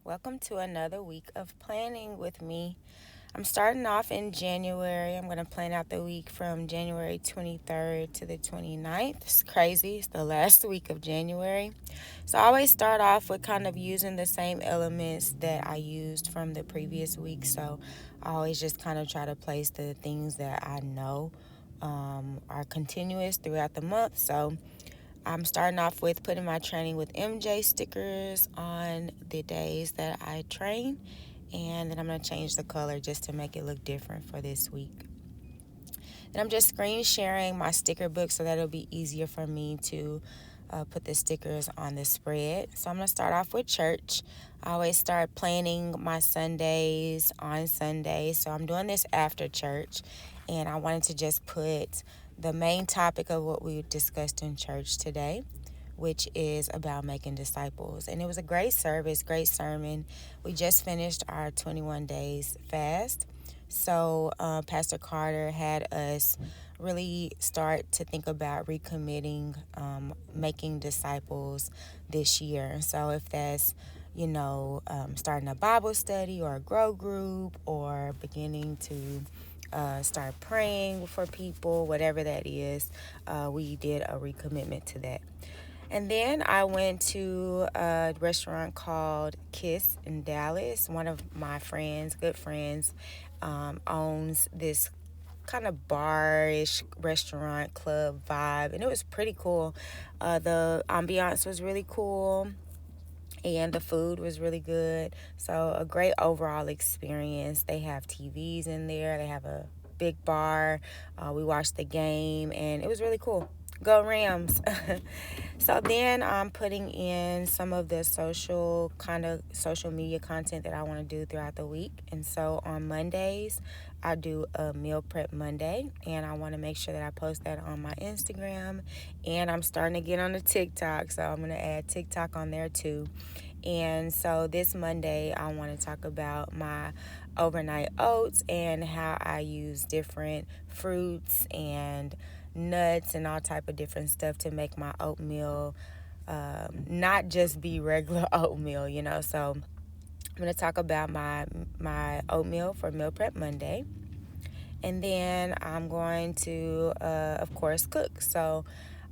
Welcome to another week of planning with me. I'm starting off in January. I'm going to plan out the week from January 23rd to the 29th. It's crazy. It's the last week of January. So I always start off with kind of using the same elements that I used from the previous week. So I always just kind of try to place the things that I know are continuous throughout the month. So I'm starting off with putting my training with MJ stickers on the days that I train. And then I'm going to change the color just to make it look different for this week. Then I'm just screen sharing my sticker book so that it'll be easier for me to put the stickers on the spread. So I'm going to start off with church. I always start planning my Sundays on Sunday. So I'm doing this after church. And I wanted to just put the main topic of what we discussed in church today, which is about making disciples. And it was a great service, great sermon. We just finished our 21 days fast. So Pastor Carter had us really start to think about recommitting, making disciples this year. So if that's, starting a Bible study or a grow group or beginning to start praying for people, whatever that is, we did a recommitment to that. And then I went to a restaurant called Kiss in Dallas. One of my friends, good friends, owns this kind of bar-ish restaurant club vibe, and it was pretty cool. The ambiance was really cool, and the food was really good. So a great overall experience. They have TVs in there. They have a big bar. We watched the game, and it was really cool. Go Rams. So then I'm putting in some of the social media content that I want to do throughout the week. And so on Mondays, I do a meal prep Monday, and I want to make sure that I post that on my Instagram. And I'm starting to get on the TikTok, so I'm going to add TikTok on there too. And so this Monday, I want to talk about my overnight oats and how I use different fruits and nuts and all type of different stuff to make my oatmeal not just be regular oatmeal. So I'm going to talk about my oatmeal for Meal Prep Monday. And then I'm going to, of course, cook. So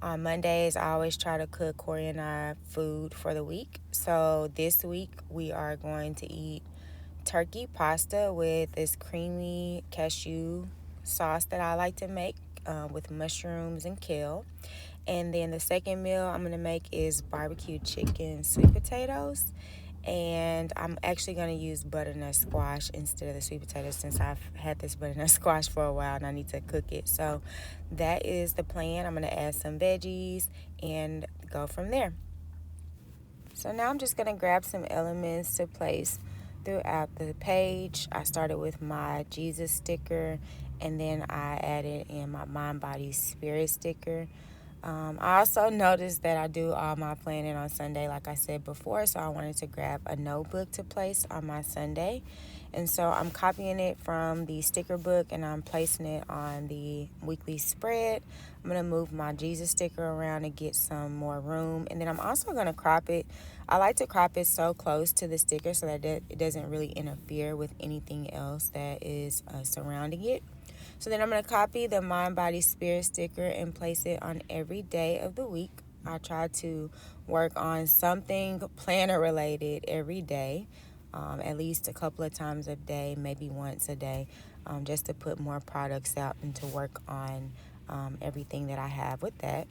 on Mondays, I always try to cook Corey and I food for the week. So this week, we are going to eat turkey pasta with this creamy cashew sauce that I like to make with mushrooms and kale. And then the second meal I'm going to make is barbecue chicken sweet potatoes. And I'm actually going to use butternut squash instead of the sweet potatoes since I've had this butternut squash for a while and I need to cook it. So that is the plan. I'm going to add some veggies and go from there. So now I'm just going to grab some elements to place throughout the page. I started with my Jesus sticker, and then I added in my mind, body, spirit sticker. I also noticed that I do all my planning on Sunday, like I said before, so I wanted to grab a notebook to place on my Sunday. And so I'm copying it from the sticker book and I'm placing it on the weekly spread. I'm going to move my Jesus sticker around to get some more room. And then I'm also going to crop it. I like to crop it so close to the sticker so that it doesn't really interfere with anything else that is surrounding it. So then I'm going to copy the mind, body, spirit sticker and place it on every day of the week. I try to work on something planner related every day, at least a couple of times a day, maybe once a day, just to put more products out and to work on everything that I have with that.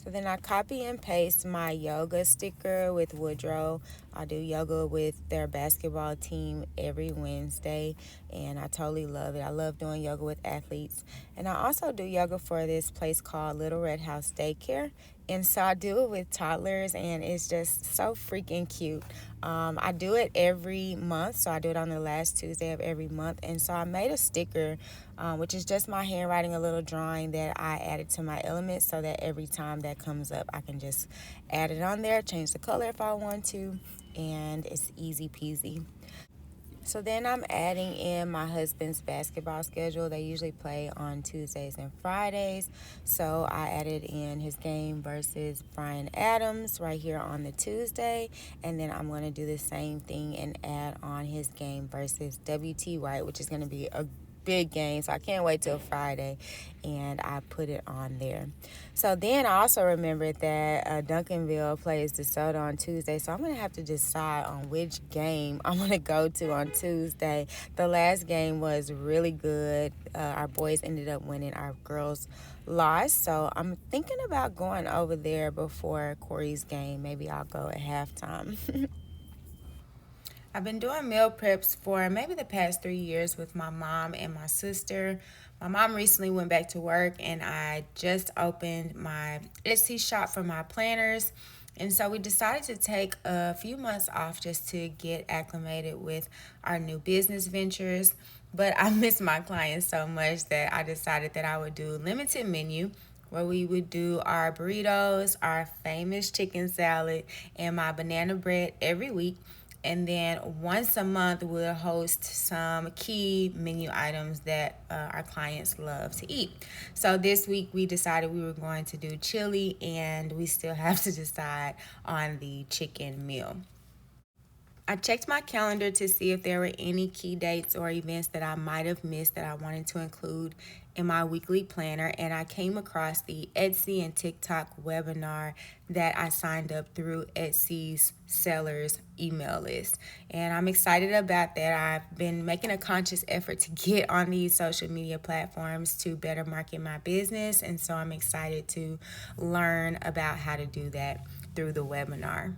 So then I copy and paste my yoga sticker with Woodrow. I do yoga with their basketball team every Wednesday, and I totally love it. I love doing yoga with athletes. And I also do yoga for this place called Little Red House Daycare. And so I do it with toddlers, and it's just so freaking cute. I do it every month, so I do it on the last Tuesday of every month. And so I made a sticker, which is just my handwriting, a little drawing that I added to my elements so that every time that comes up, I can just add it on there, change the color if I want to, and it's easy peasy. So then I'm adding in my husband's basketball schedule. They usually play on Tuesdays and Fridays. So I added in his game versus Brian Adams right here on the Tuesday. And then I'm going to do the same thing and add on his game versus WT White, which is going to be a big game. So I can't wait till Friday. And I put it on there. So then I also remembered that Duncanville plays DeSoto on Tuesday. So I'm going to have to decide on which game I'm going to go to on Tuesday. The last game was really good. Our boys ended up winning. Our girls lost. So I'm thinking about going over there before Corey's game. Maybe I'll go at halftime. I've been doing meal preps for maybe the past 3 years with my mom and my sister. My mom recently went back to work, and I just opened my Etsy shop for my planners. And so we decided to take a few months off just to get acclimated with our new business ventures. But I miss my clients so much that I decided that I would do limited menu where we would do our burritos, our famous chicken salad, and my banana bread every week. And then once a month, we'll host some key menu items that our clients love to eat. So this week, we decided we were going to do chili, and we still have to decide on the chicken meal. I checked my calendar to see if there were any key dates or events that I might have missed that I wanted to include in my weekly planner, and I came across the Etsy and TikTok webinar that I signed up through Etsy's sellers email list. And I'm excited about that. I've been making a conscious effort to get on these social media platforms to better market my business, and so I'm excited to learn about how to do that through the webinar.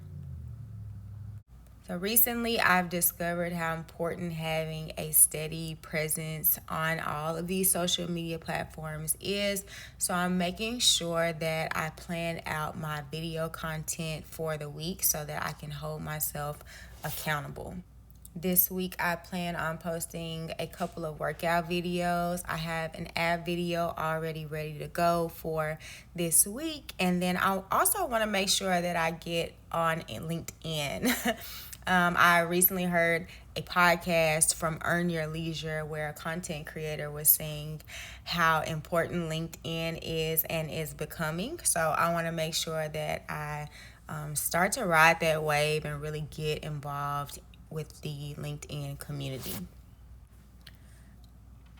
So recently, I've discovered how important having a steady presence on all of these social media platforms is. So I'm making sure that I plan out my video content for the week so that I can hold myself accountable. This week, I plan on posting a couple of workout videos. I have an ab video already ready to go for this week. And then I also want to make sure that I get on LinkedIn. I recently heard a podcast from Earn Your Leisure where a content creator was saying how important LinkedIn is and is becoming. So I want to make sure that I start to ride that wave and really get involved with the LinkedIn community.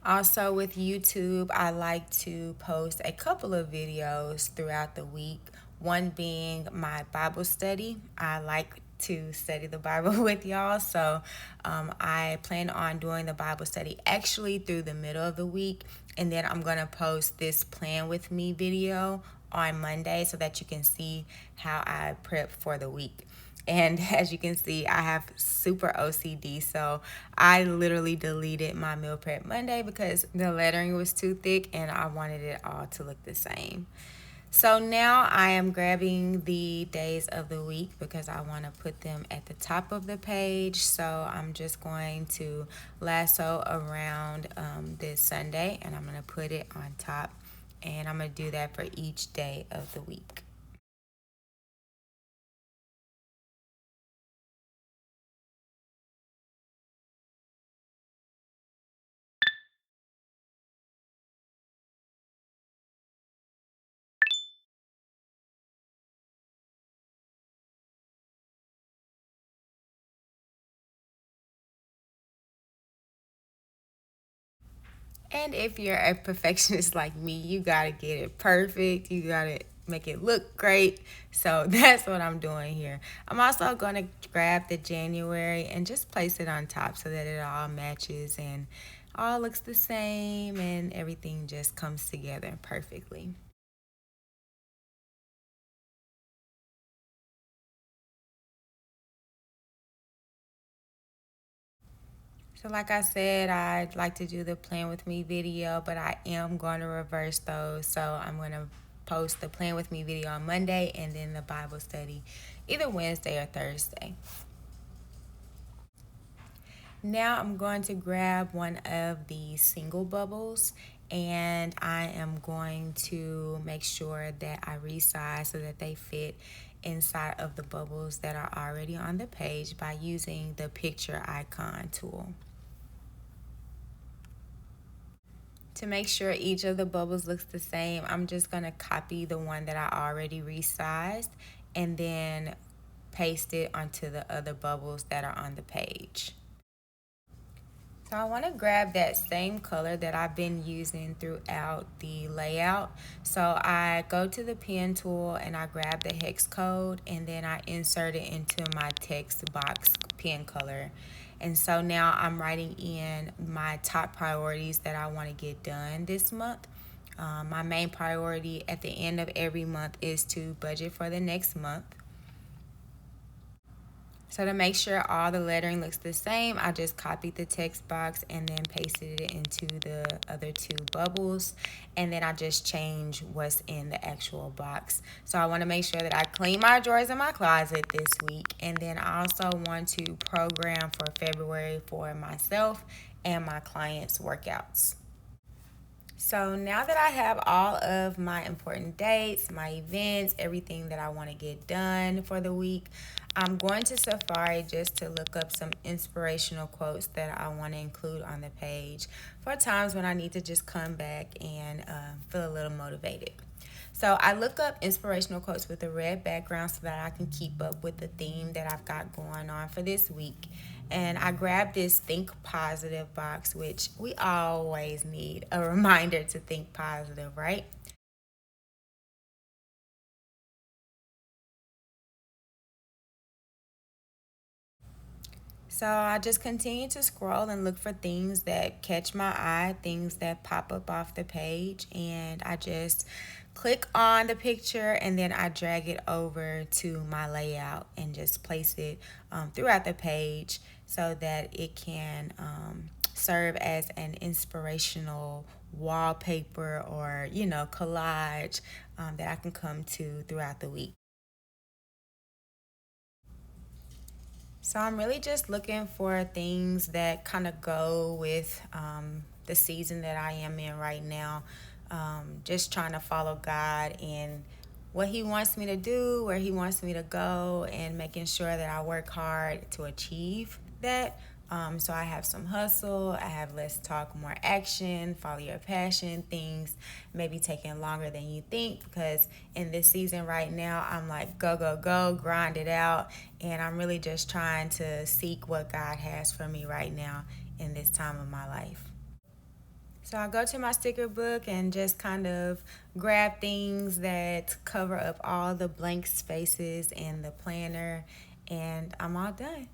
Also, with YouTube, I like to post a couple of videos throughout the week. One being my Bible study. I like to study the Bible with y'all, so I plan on doing the Bible study actually through the middle of the week, and then I'm going to post this Plan With Me video on Monday so that you can see how I prep for the week. And as you can see, I have super OCD. So I literally deleted my meal prep Monday because the lettering was too thick and I wanted it all to look the same. So now I am grabbing the days of the week because I want to put them at the top of the page. So I'm just going to lasso around this Sunday and I'm going to put it on top. And I'm going to do that for each day of the week. And if you're a perfectionist like me, you gotta get it perfect. You gotta make it look great. So that's what I'm doing here. I'm also gonna grab the January and just place it on top so that it all matches and all looks the same and everything just comes together perfectly. So like I said, I'd like to do the Plan With Me video, but I am going to reverse those. So I'm going to post the Plan With Me video on Monday and then the Bible study either Wednesday or Thursday. Now I'm going to grab one of the single bubbles and I am going to make sure that I resize so that they fit inside of the bubbles that are already on the page by using the picture icon tool. To make sure each of the bubbles looks the same, I'm just going to copy the one that I already resized and then paste it onto the other bubbles that are on the page. So I want to grab that same color that I've been using throughout the layout. So I go to the pen tool and I grab the hex code and then I insert it into my text box pen color. And so now I'm writing in my top priorities that I want to get done this month. My main priority at the end of every month is to budget for the next month. So to make sure all the lettering looks the same, I just copied the text box and then pasted it into the other two bubbles. And then I just change what's in the actual box. So I want to make sure that I clean my drawers in my closet this week. And then I also want to program for February for myself and my clients' workouts. So now that I have all of my important dates, my events, everything that I want to get done for the week, I'm going to Safari just to look up some inspirational quotes that I want to include on the page for times when I need to just come back and feel a little motivated. So I look up inspirational quotes with a red background so that I can keep up with the theme that I've got going on for this week. And I grabbed this think positive box, which we always need a reminder to think positive, right? So I just continue to scroll and look for things that catch my eye, things that pop up off the page, and I just click on the picture and then I drag it over to my layout and just place it throughout the page so that it can serve as an inspirational wallpaper or, collage that I can come to throughout the week. So I'm really just looking for things that kind of go with the season that I am in right now. Just trying to follow God and what He wants me to do, where He wants me to go, and making sure that I work hard to achieve that. So I have some hustle, I have less talk, more action, follow your passion, things maybe taking longer than you think because in this season right now, I'm like go, go, go, grind it out. And I'm really just trying to seek what God has for me right now in this time of my life. So I go to my sticker book and just kind of grab things that cover up all the blank spaces in the planner, and I'm all done.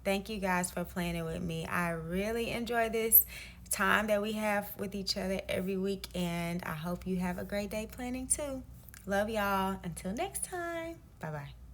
Thank you guys for planning with me. I really enjoy this time that we have with each other every week, and I hope you have a great day planning too. Love y'all. Until next time. Bye bye.